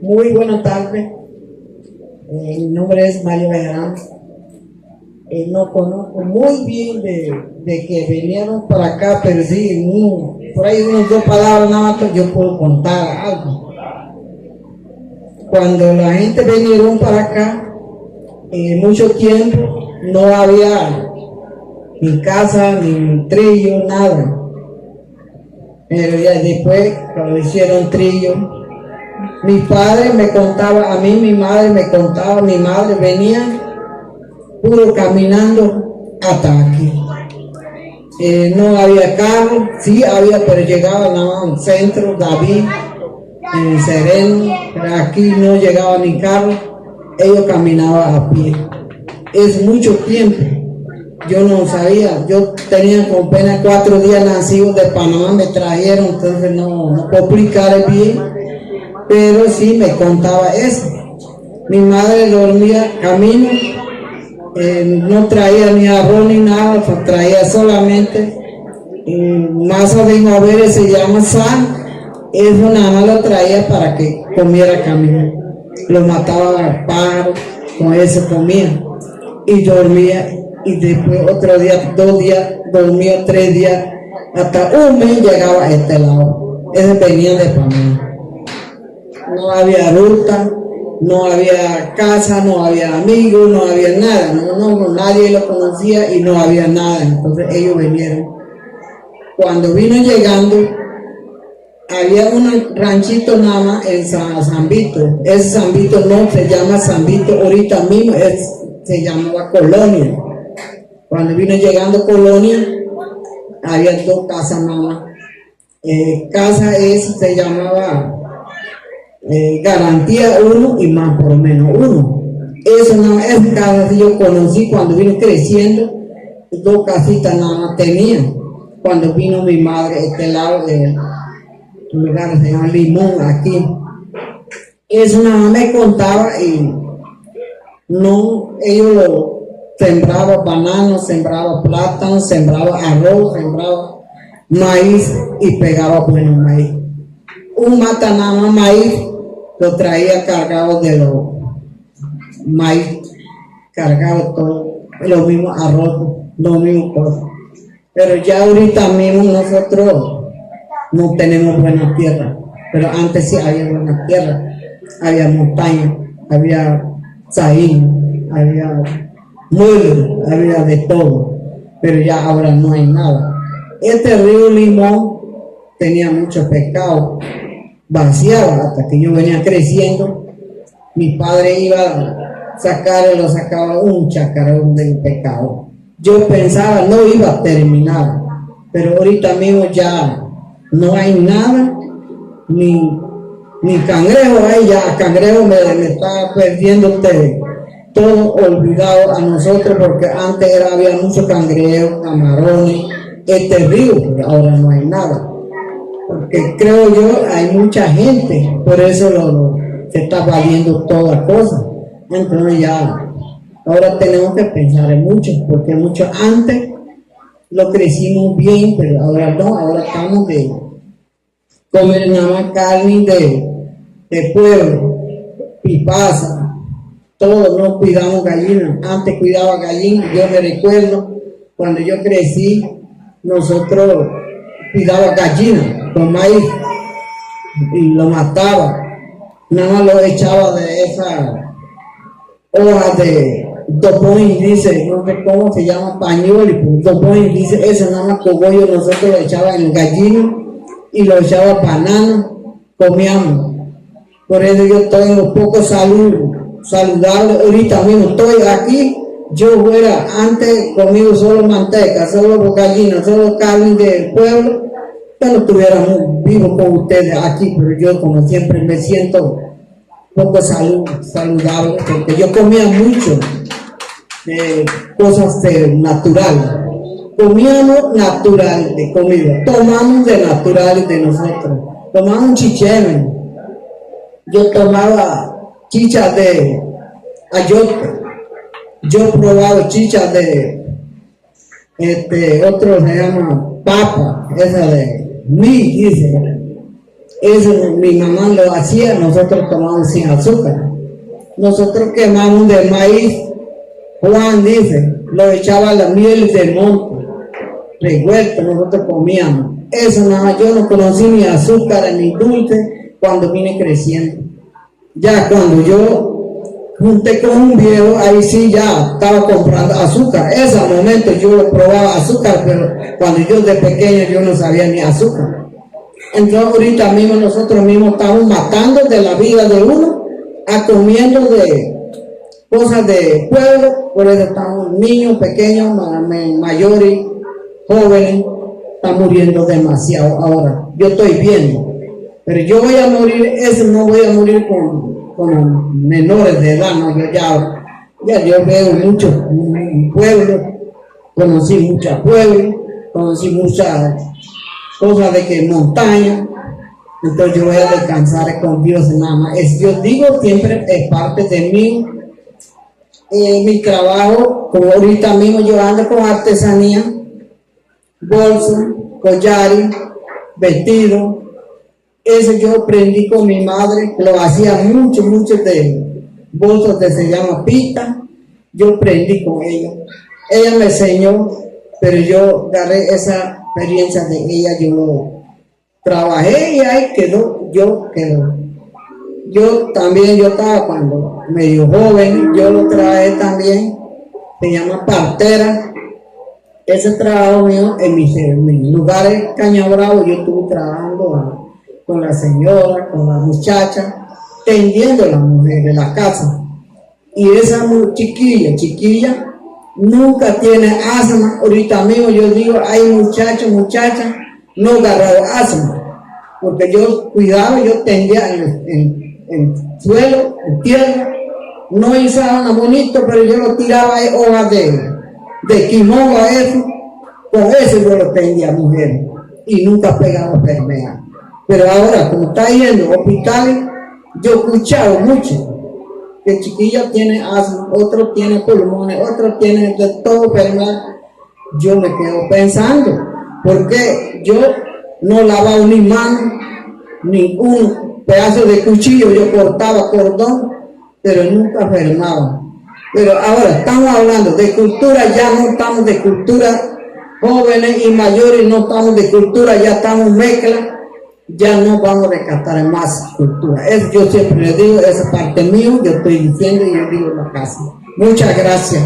Muy buenas tardes. Mi nombre es Mario Bejarán. No conozco muy bien de que vinieron para acá, pero sí, por ahí unas dos palabras nada más yo puedo contar algo. Cuando la gente vinieron para acá, mucho tiempo no había ni casa, ni trillo, nada. Pero ya después, cuando hicieron trillo, mi padre me contaba, a mí mi madre me contaba, mi madre venía puro caminando hasta aquí. No había carro, sí había, pero llegaba nada más al centro, David, en Sereno, pero aquí no llegaba ni carro, ellos caminaban a pie. Es mucho tiempo. Yo no sabía, yo tenía como apenas 4 días nacidos de Panamá, me trajeron, entonces no puedo explicar bien, pero sí me contaba eso. Mi madre dormía camino, no traía ni arroz ni nada, pues traía solamente masa de jabere, se llama sal, eso nada más lo traía para que comiera camino. Lo mataba a pájaros, con eso comía y dormía. Y después otro día, 2 días, dormía 3 días, hasta un mes llegaba a este lado. Ese venía de Panamá. No había ruta, no había casa, no había amigos, no había nada, nadie lo conocía y no había nada. Entonces ellos vinieron. Cuando vino llegando, había un ranchito nada más en San Vito. Ese San Vito no se llama San Vito, ahorita mismo se llamaba Colonia. Cuando vino llegando Colonia, había 2 casas nada más. Casa esa se llamaba Garantía 1 y más por lo menos 1. Eso no es casa que yo conocí cuando vine creciendo, 2 casitas nada más tenía. Cuando vino mi madre este lado de un lugar que se llama Limón aquí. Eso nada más me contaba y no, ellos lo sembraba bananos, sembraba plátanos, sembraba arroz, sembraba maíz y pegaba bueno maíz. Un mata nada más maíz lo traía cargado de los maíz, cargado todo, lo mismo arroz, lo mismo cosas. Pero ya ahorita mismo nosotros no tenemos buena tierra, pero antes sí había buena tierra, había montaña, había saín, había muebles, había de todo, pero ya ahora no hay nada. Este río Limón tenía mucho pescado, vaciaba hasta que yo venía creciendo. Mi padre iba a sacarlo, sacaba un chacarón de pescado. Yo pensaba no iba a terminar, pero ahorita mismo ya no hay nada, ni cangrejo hay, ya cangrejo me está perdiendo todo olvidado a nosotros, porque antes había mucho cangrejo, camarones, este río, pero ahora no hay nada. Porque creo yo, hay mucha gente, por eso se está valiendo toda cosa. Entonces ya, ahora tenemos que pensar en mucho, porque mucho antes lo crecimos bien, pero ahora no, ahora estamos de comer nada más carne de pueblo, pipaza, todo, no cuidamos gallinas. Antes cuidaba gallinas, yo me recuerdo, cuando yo crecí, nosotros cuidaba gallinas con maíz y lo mataba, nada más lo echaba de esa hoja de topoin, dice, no sé cómo se llama, pañuelo, y topoin, dice, eso nada más cogollo, nosotros lo echaba en gallino y lo echaba banana, comíamos. Por eso yo estoy un poco saludable, ahorita mismo estoy aquí. Yo fuera antes comido solo manteca, solo gallina, solo carne del pueblo, yo no estuviera muy vivo con ustedes aquí, pero yo como siempre me siento un poco saludable, porque yo comía mucho cosas naturales. Comíamos natural de comida, tomamos de naturales de nosotros, tomamos chicheme. Yo tomaba chicha de ayote, yo probaba chicha de otro se llama papa, esa de mi, dice, Eso mi mamá lo hacía, nosotros tomamos sin azúcar. Nosotros quemamos de maíz, Juan dice, lo echaba la miel del monte, revuelto, nosotros comíamos. Eso nada, yo no conocí ni azúcar ni dulce cuando vine creciendo. Ya cuando yo junté con un viejo, ahí sí ya estaba comprando azúcar. Ese momento yo lo probaba azúcar, pero cuando yo de pequeño yo no sabía ni azúcar. Entonces ahorita mismo nosotros mismos estamos matando de la vida de uno a comiendo de cosas de pueblo. Por eso estamos niños, pequeños, mayores, jóvenes, están muriendo demasiado ahora. Yo estoy viendo, pero yo voy a morir, eso no voy a morir con menores de edad, no, yo veo muchos pueblos, conocí muchos pueblos, conocí muchas cosas de que montaña, entonces yo voy a descansar con Dios nada más. Yo digo siempre es parte de mí, mi trabajo, como ahorita mismo yo ando con artesanía, bolsos, collares, vestidos. Eso yo aprendí con mi madre, lo hacía mucho de bolsos que se llama pita. Yo aprendí con ella. Ella me enseñó, pero yo agarré esa experiencia de ella, yo lo trabajé y ahí quedó, yo también, yo estaba cuando medio joven, yo lo trabajé también, se llama partera. Ese trabajo mío en mis lugares Caña Bravo, yo estuve trabajando con la señora, con la muchacha, tendiendo a la mujer de la casa. Y esa chiquilla, nunca tiene asma. Ahorita mismo yo digo, hay muchachas, no agarrado asma, porque yo cuidaba, yo tendía en suelo, en tierra, no usaba nada bonito, pero yo lo tiraba en hojas de quinoa, eso, con eso yo lo tendía, mujeres, y nunca pegaba enfermedad. Pero ahora, como está yendo a hospitales, yo he escuchado mucho que chiquilla tiene asma, otro tiene pulmones, otro tiene de todo, pero yo me quedo pensando, porque yo no lavaba ni mano, ni un pedazo de cuchillo, yo cortaba cordón, pero nunca enfermaba. Pero ahora estamos hablando de cultura, ya no estamos de cultura, jóvenes y mayores no estamos de cultura, ya estamos mezcla. Ya no vamos a rescatar más cultura. Eso yo siempre le digo, esa parte mío, yo estoy diciendo y yo digo en la casa. Muchas gracias.